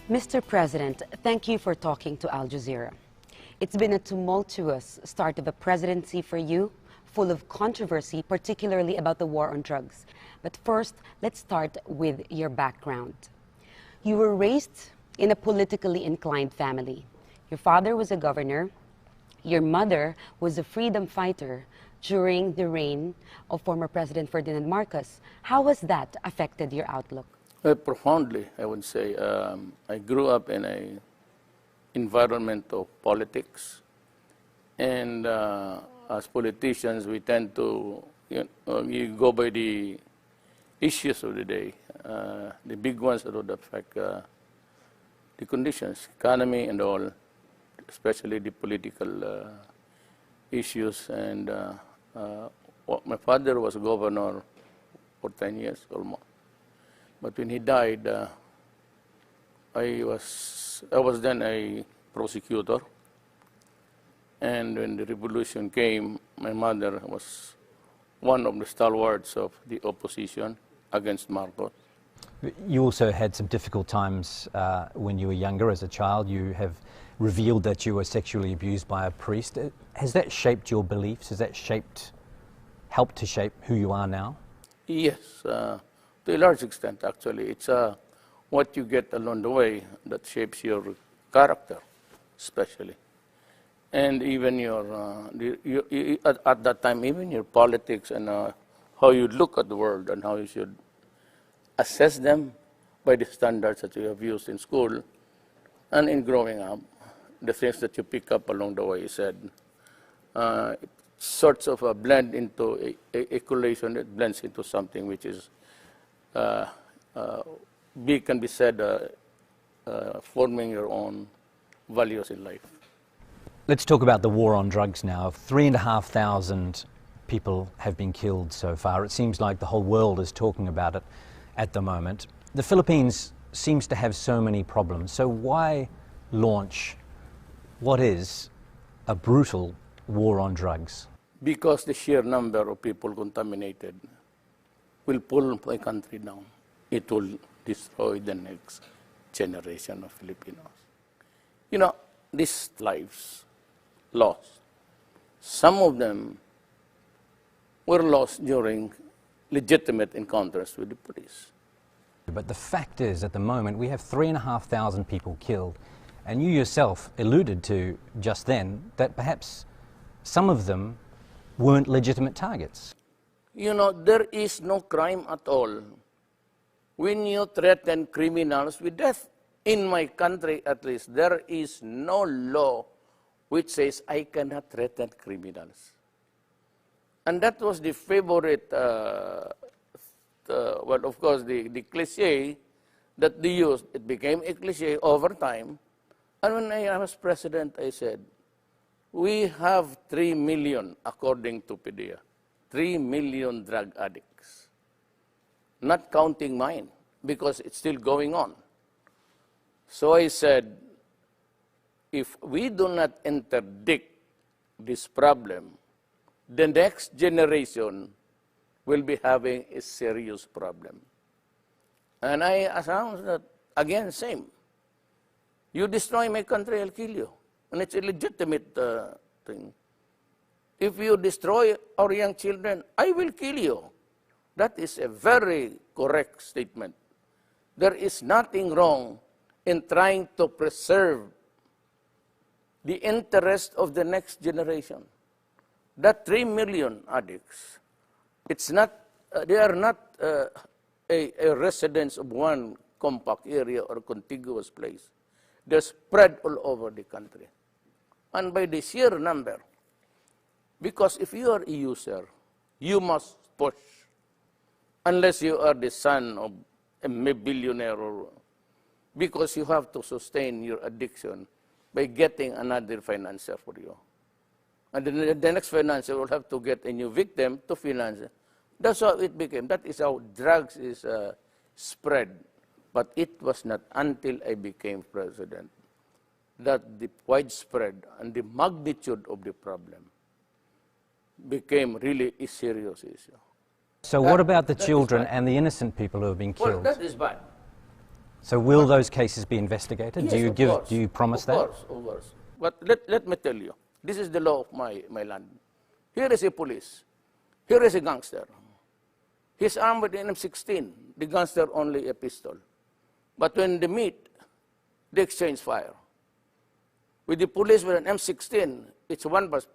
Mr. President, thank you for talking to Al Jazeera. It's been a tumultuous start of the presidency for you, full of controversy, particularly about the war on drugs. But first, let's start with your background. You were raised in a politically inclined family. Your father was a governor. Your mother was a freedom fighter during the reign of former President Ferdinand Marcos. How has that affected your outlook? Profoundly, I would say. I grew up in an environment of politics, and as politicians, we tend to you go by the issues of the day, the big ones that would affect the conditions, economy and all, especially the political issues. And my father was governor for 10 years or more. But when he died, I was then a prosecutor. And when the revolution came, my mother was one of the stalwarts of the opposition against Marcos. You also had some difficult times when you were younger as a child. You have revealed that you were sexually abused by a priest. Has that shaped your beliefs? Has that helped to shape who you are now? Yes. To a large extent, actually. It's what you get along the way that shapes your character, especially. And even at that time, even your politics and how you look at the world and how you should assess them by the standards that you have used in school and in growing up, the things that you pick up along the way, you said, it sorts of a blend into a collation. It blends into something which is can be said forming your own values in life. Let's talk about the war on drugs now. 3,500 people have been killed so far. It seems like the whole world is talking about it at the moment. The Philippines seems to have so many problems. So why launch what is a brutal war on drugs? Because the sheer number of people contaminated will pull a country down. It will destroy the next generation of Filipinos. You know, these lives lost, some of them were lost during legitimate encounters with the police. But the fact is, at the moment, we have 3,500 people killed, and you yourself alluded to just then that perhaps some of them weren't legitimate targets. You know, there is no crime at all when you threaten criminals with death. In my country, at least, there is no law which says I cannot threaten criminals. And that was the favorite, well, of course, the cliche that they used. It became a cliche over time. And when I was president, I said, we have 3 million, according to PDEA, 3 million drug addicts, not counting mine, because it's still going on. So I said, if we do not interdict this problem, the next generation will be having a serious problem. And I announced that, again, same. You destroy my country, I'll kill you. And it's a legitimate thing. If you destroy our young children, I will kill you. That is a very correct statement. There is nothing wrong in trying to preserve the interest of the next generation. That 3 million addicts, it's not, they are not a residents of one compact area or contiguous place. They're spread all over the country. And by the sheer number, because if you are a user, you must push, unless you are the son of a billionaire, or because you have to sustain your addiction by getting another financier for you. And then the next financier will have to get a new victim to finance it. That's how it became. That is how drugs is spread. But it was not until I became president that the widespread and the magnitude of the problem became really a serious issue. So what about the children and the innocent people who have been killed? Well, that is bad. So will those cases be investigated? Yes, Do you promise that? Of course. But let me tell you, this is the law of my land. Here is a police. Here is a gangster. He's armed with an M16. The gangster only a pistol. But when they meet, they exchange fire. With the police with an M16, it's one burst,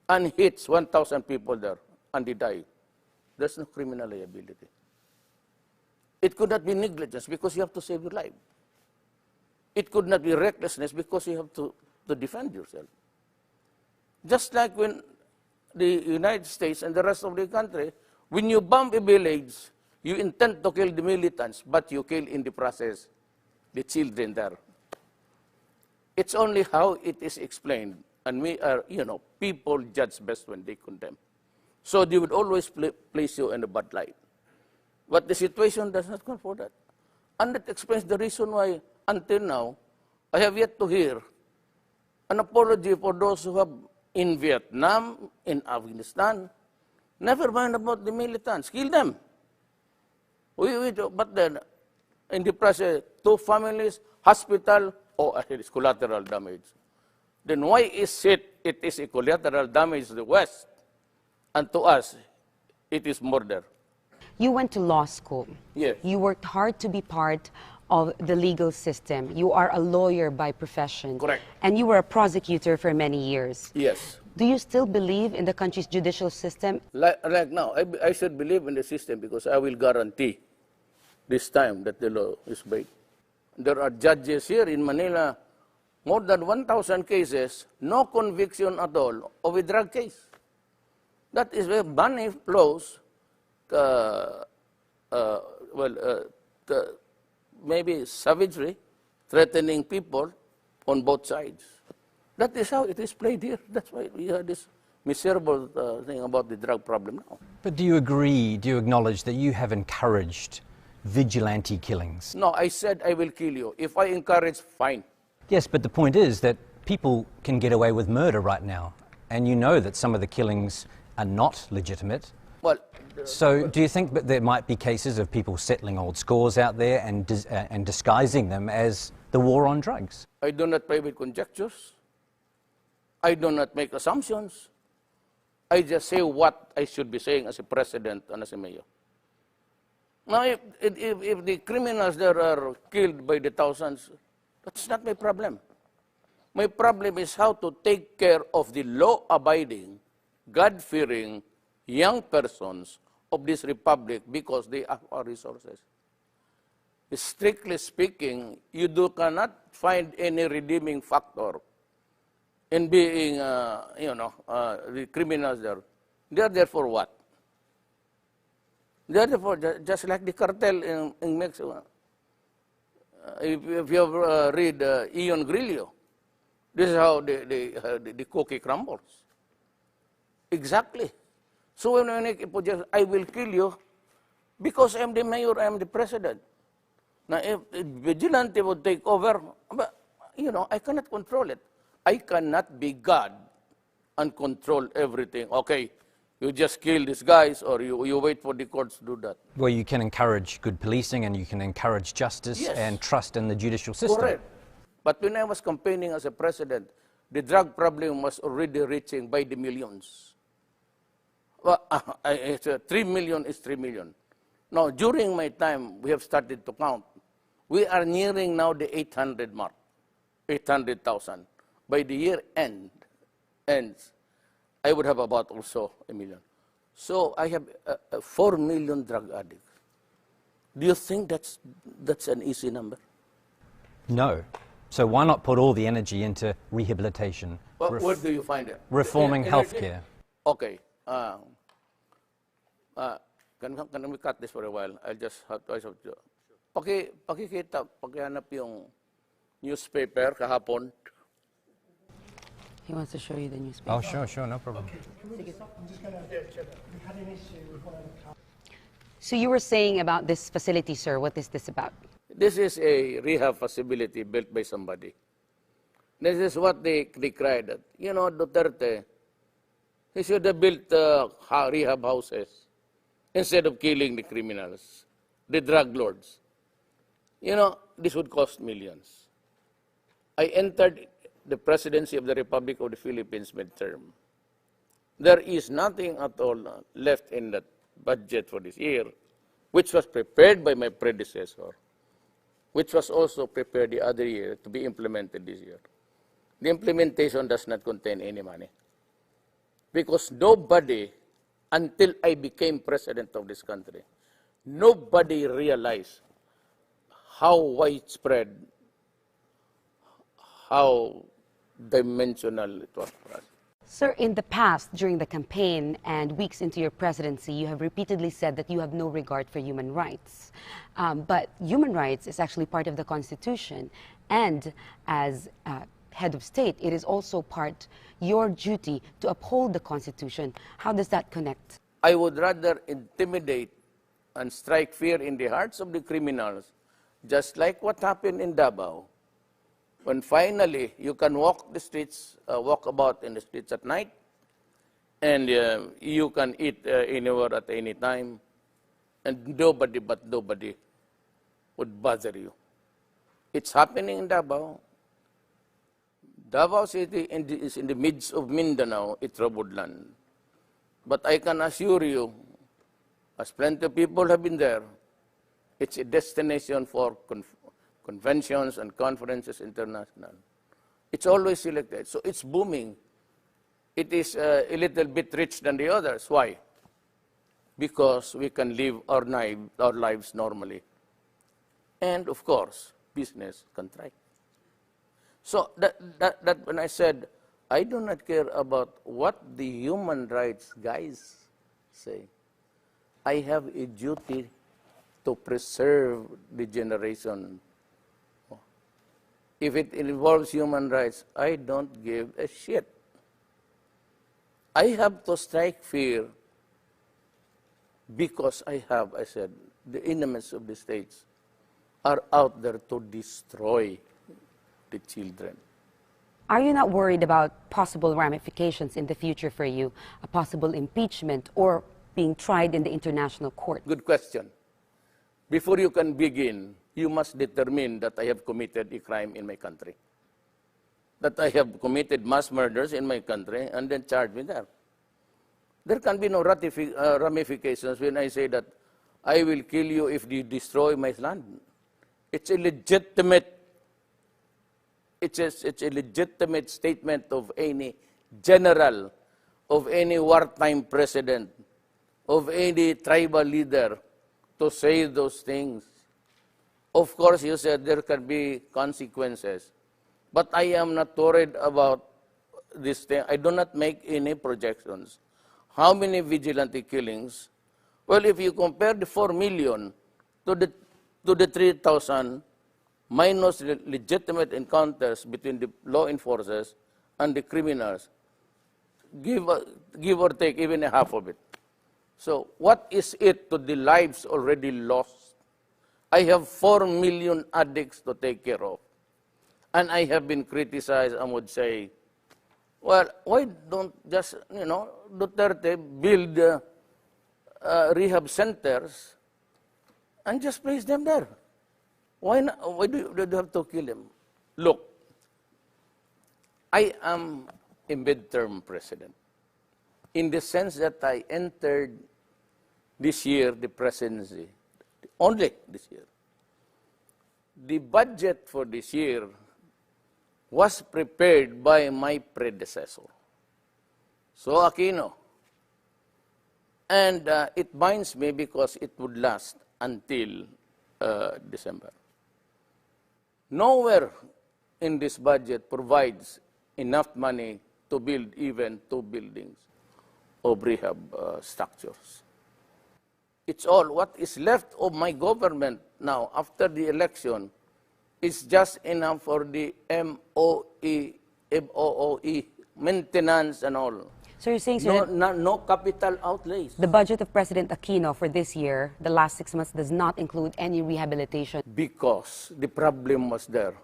and hits 1,000 people there, and they die. There's no criminal liability. It could not be negligence because you have to save your life. It could not be recklessness because you have to defend yourself. Just like when the United States and the rest of the country, when you bomb a village, you intend to kill the militants, but you kill in the process the children there. It's only how it is explained, and we are, people judge best when they condemn. So they would always place you in a bad light. But the situation does not call for that. And that explains the reason why, until now, I have yet to hear an apology for those who have in Vietnam, in Afghanistan. Never mind about the militants. Kill them. But then, in the process, 2 families, hospital, it is collateral damage. Then why is it is a collateral damage to the West, and to us, it is murder? You went to law school. Yes. You worked hard to be part of the legal system. You are a lawyer by profession. Correct. And you were a prosecutor for many years. Yes. Do you still believe in the country's judicial system? Like now, I should believe in the system because I will guarantee this time that the law is made. There are judges here in Manila, more than 1,000 cases, no conviction at all of a drug case. That is where money flows, maybe savagery, threatening people on both sides. That is how it is played here. That's why we have this miserable thing about the drug problem now. But do you agree, do you acknowledge that you have encouraged vigilante killings? No, I said I will kill you. If I encourage, fine. Yes, but the point is that people can get away with murder right now, and you know that some of the killings are not legitimate. Well, so do you think that there might be cases of people settling old scores out there and disguising them as the war on drugs? I do not play with conjectures. I do not make assumptions. I just say what I should be saying as a president and as a mayor. Now, if the criminals there are killed by the thousands, that's not my problem. My problem is how to take care of the law-abiding, God-fearing young persons of this republic because they have our resources. Strictly speaking, you cannot find any redeeming factor in being, the criminals there. They are there for what? They are there for just like the cartel in Mexico. If you have read Ian Grillo, this is how the cookie crumbles. Exactly. So when I will kill you because I'm the mayor, I'm the president. Now, if vigilante would take over, but, I cannot control it. I cannot be God and control everything. Okay, you just kill these guys or you wait for the courts to do that. Well, you can encourage good policing and you can encourage justice Yes. and trust in the judicial system. Correct. But when I was campaigning as a president, the drug problem was already reaching by the millions. Well, 3 million is 3 million. Now, during my time, we have started to count. We are nearing now the 800 mark, 800,000. By the year ends, I would have about also 1 million. So I have 4 million drug addicts. Do you think that's an easy number? No. So why not put all the energy into rehabilitation? Well, where do you find it? Reforming healthcare. Okay. Can we cut this for a while? I'll just have to. Pakikita, paghanap yung newspaper kahapon. He wants to show you the newspaper. Oh, sure, no problem. So you were saying about this facility, sir. What is this about? This is a rehab facility built by somebody. This is what they cried at. You know, Duterte, he should have built rehab houses instead of killing the criminals, the drug lords. You know, this would cost millions. I entered the presidency of the Republic of the Philippines midterm. There is nothing at all left in that budget for this year, which was prepared by my predecessor, which was also prepared the other year to be implemented this year. The implementation does not contain any money. Because nobody, until I became president of this country, nobody realized how widespread, how dimensional it was for us. Sir, in the past, during the campaign and weeks into your presidency, you have repeatedly said that you have no regard for human rights. But human rights is actually part of the Constitution, and as head of state, it is also your duty to uphold the Constitution. How does that connect? I would rather intimidate and strike fear in the hearts of the criminals, just like what happened in Davao, when finally you can walk the streets, walk about in the streets at night, and you can eat anywhere at any time, and nobody would bother you. It's happening in Davao. Davao City is in the midst of Mindanao, it's troubled land. But I can assure you, as plenty of people have been there, it's a destination for conventions and conferences international. It's always selected, so it's booming. It is a little bit rich than the others. Why? Because we can live our lives normally. And of course, business can thrive. So that when I said, I do not care about what the human rights guys say. I have a duty to preserve the generation. If it involves human rights, I don't give a shit. I have to strike fear because I said, the enemies of the states are out there to destroy the children. Are you not worried about possible ramifications in the future for you, a possible impeachment or being tried in the international court? Good question. Before you can begin, you must determine that I have committed a crime in my country, that I have committed mass murders in my country, and then charge me there. There can be no ramifications when I say that I will kill you if you destroy my land. It's a legitimate statement of any general, of any wartime president, of any tribal leader to say those things. Of course, you said there can be consequences, but I am not worried about this thing. I do not make any projections. How many vigilante killings? Well, if you compare the 4 million to the 3,000, minus legitimate encounters between the law enforcers and the criminals, give or take even a half of it. So what is it to the lives already lost? I have 4 million addicts to take care of. And I have been criticized and would say, well, why don't just, Duterte build rehab centers and just place them there? Why not? Why do you have to kill them? Look, I am a midterm president in the sense that I entered this year the presidency, only this year. The budget for this year was prepared by my predecessor, So Aquino. And it binds me because it would last until December. Nowhere in this budget provides enough money to build even 2 buildings of rehab structures. It's all what is left of my government now after the election is just enough for the MOE, maintenance and all. So you're saying, sir, no capital outlays. the budget of President Aquino for this year, the last 6 months, does not include any rehabilitation? Because the problem was there.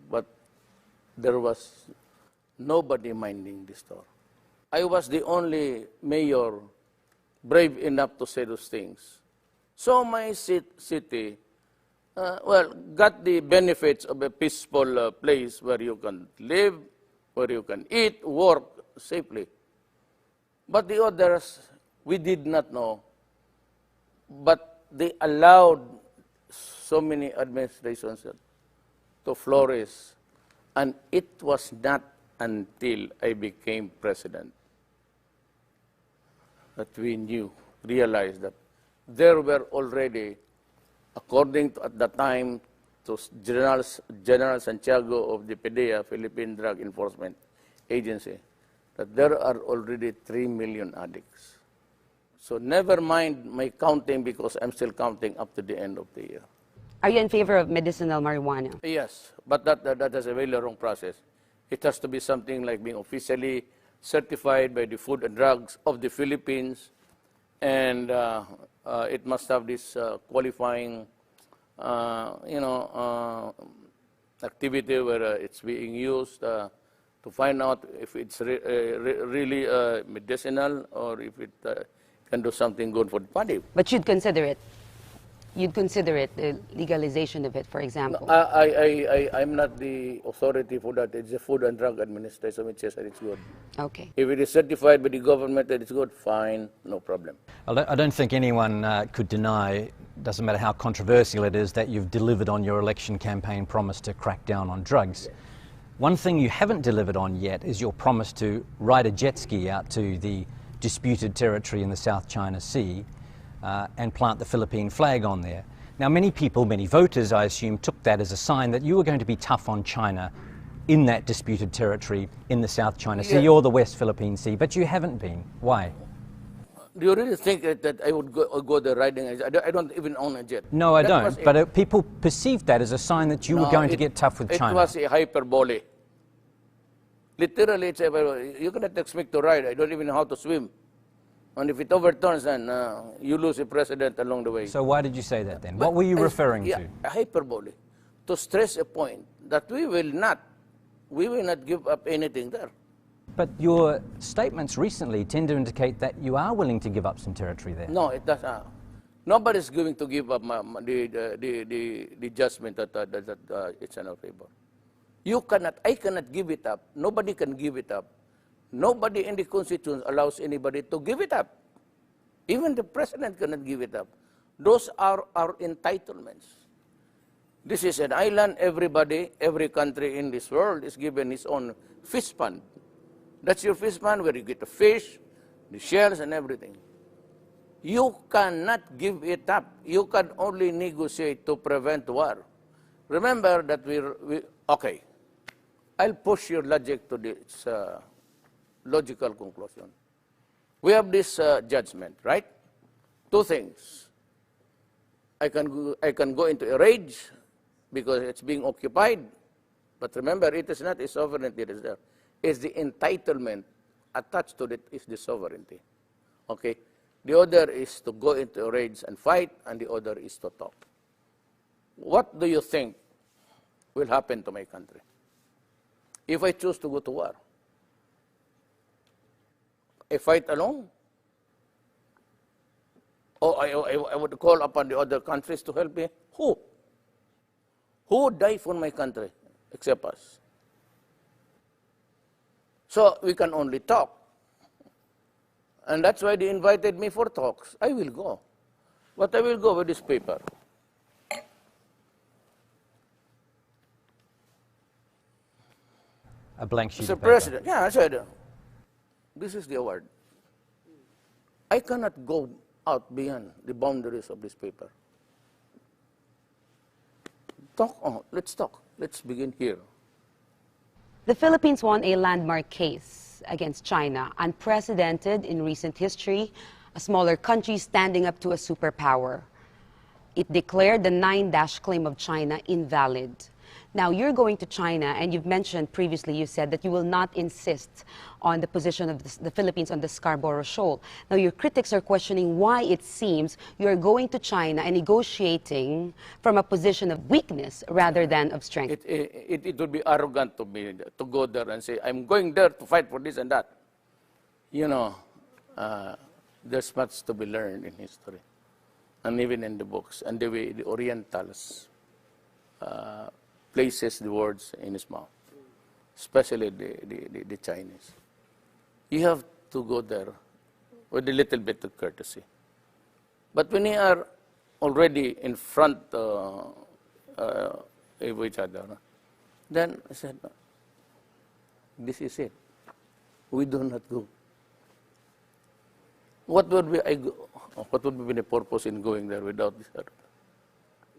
But there was nobody minding the store. I was the only mayor brave enough to say those things. So my city, got the benefits of a peaceful place where you can live, where you can eat, work safely. But the others, we did not know. But they allowed so many administrations to flourish. And it was not until I became president that we realized that there were already, according to, at the time, to General Santiago of the PDEA, Philippine Drug Enforcement Agency, that there are already 3 million addicts. So never mind my counting, because I'm still counting up to the end of the year. Are you in favor of medicinal marijuana? Yes, but that is a very long process. It has to be something like being officially certified by the Food and Drugs of the Philippines, and it must have this qualifying, activity where it's being used to find out if it's really medicinal or if it can do something good for the body. But you'd consider it? You'd consider it, the legalization of it, for example? I'm not the authority for that. It's the Food and Drug Administration which says that it's good. Okay. If it is certified by the government that it's good, fine, no problem. I don't think anyone could deny, doesn't matter how controversial it is, that you've delivered on your election campaign promise to crack down on drugs. One thing you haven't delivered on yet is your promise to ride a jet ski out to the disputed territory in the South China Sea and plant the Philippine flag on there. Now, many people, many voters, I assume, took that as a sign that you were going to be tough on China in that disputed territory in the South China Sea or the West Philippine Sea, but you haven't been. Why? Do you really think that I would go there riding? I don't even own a jet. No, I don't. But people perceived that as a sign that you were going to get tough with China. It was a hyperbole. Literally, you cannot expect to ride. I don't even know how to swim. And if it overturns, then you lose a president along the way. So why did you say that then? What were you referring to? Hyperbole. To stress a point that we will not give up anything there. But your statements recently tend to indicate that you are willing to give up some territory there. No, it doesn't. Nobody's going to give up the judgment that it's in our favor. You cannot, I cannot give it up. Nobody can give it up. Nobody in the Constitution allows anybody to give it up. Even the president cannot give it up. Those are our entitlements. This is an island. Everybody, every country in this world is given its own fish pond. That's your fish pond where you get the fish, the shells, and everything. You cannot give it up. You can only negotiate to prevent war. Remember that okay, I'll push your logic to this logical conclusion. We have this judgment, right? Two things. I can go into a rage because it's being occupied, but remember, it is not a sovereignty that is there. It's the entitlement attached to it is the sovereignty. Okay? The other is to go into a rage and fight, and the other is to talk. What do you think will happen to my country if I choose to go to war? I fight alone? Or I would call upon the other countries to help me? Who? Who would die for my country except us? So we can only talk. And that's why they invited me for talks. I will go. But I will go with this paper. A blank sheet Mr. of paper. President, yeah, I said, this is the award. I cannot go out beyond the boundaries of this paper. Let's talk. Let's begin here. The Philippines won a landmark case against China, unprecedented in recent history, a smaller country standing up to a superpower. It declared the 9-dash claim of China invalid. Now, you're going to China, and you've mentioned previously, you said that you will not insist on the position of the Philippines on the Scarborough Shoal. Now, your critics are questioning why it seems you're going to China and negotiating from a position of weakness rather than of strength. It would be arrogant to me to go there and say, I'm going there to fight for this and that. You know, there's much to be learned in history, and even in the books, and the way the Orientals places the words in his mouth, especially the Chinese. You have to go there with a little bit of courtesy. But when you are already in front of each other, then I said, this is it. We do not go. What would be the purpose in going there without this?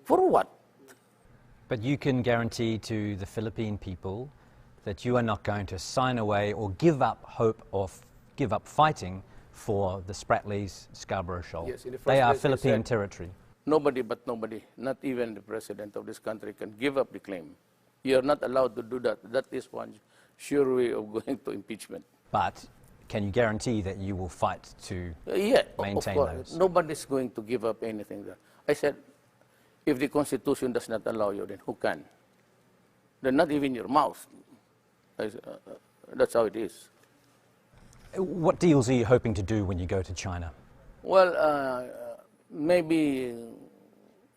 For what? But you can guarantee to the Philippine people that you are not going to sign away or give up hope or give up fighting for the Spratlys Scarborough Shoal. Yes, in the first they are place, Philippine territory. Nobody but nobody, not even the president of this country, can give up the claim. You are not allowed to do that. That is one sure way of going to impeachment. But can you guarantee that you will fight to maintain of course. those? Nobody is going to give up anything there. I said, if the Constitution does not allow you, then who can? Then not even your mouth. That's how it is. What deals are you hoping to do when you go to China? Well, maybe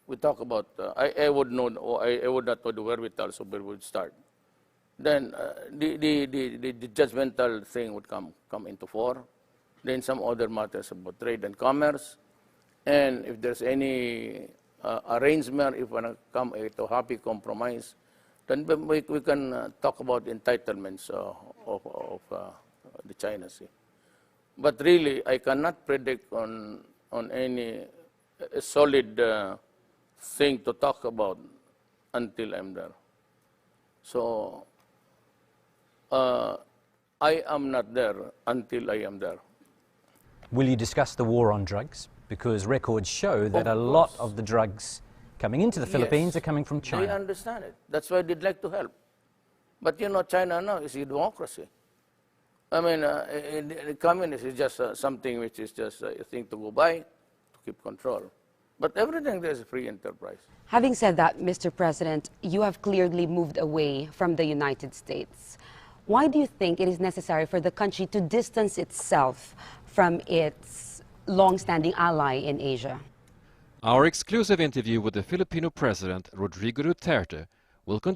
we talk about, I would know, or I would not know the wherewithal, so we would start. Then the judgmental thing would come into fore. Then some other matters about trade and commerce. And if there's any arrangement, if we want to come to a happy compromise, then we can talk about entitlements of the China Sea. But really, I cannot predict on any solid thing to talk about until I'm there. So I am not there until I am there. Will you discuss the war on drugs? Because records show that a lot of the drugs coming into the Philippines are coming from China. They understand it. That's why they'd like to help. But you know, China now is a democracy. I mean, communism is just something which is just a thing to go by, to keep control. But everything there is a free enterprise. Having said that, Mr. President, you have clearly moved away from the United States. Why do you think it is necessary for the country to distance itself from its long-standing ally in Asia? Our exclusive interview with the Filipino President, Rodrigo Duterte, will continue.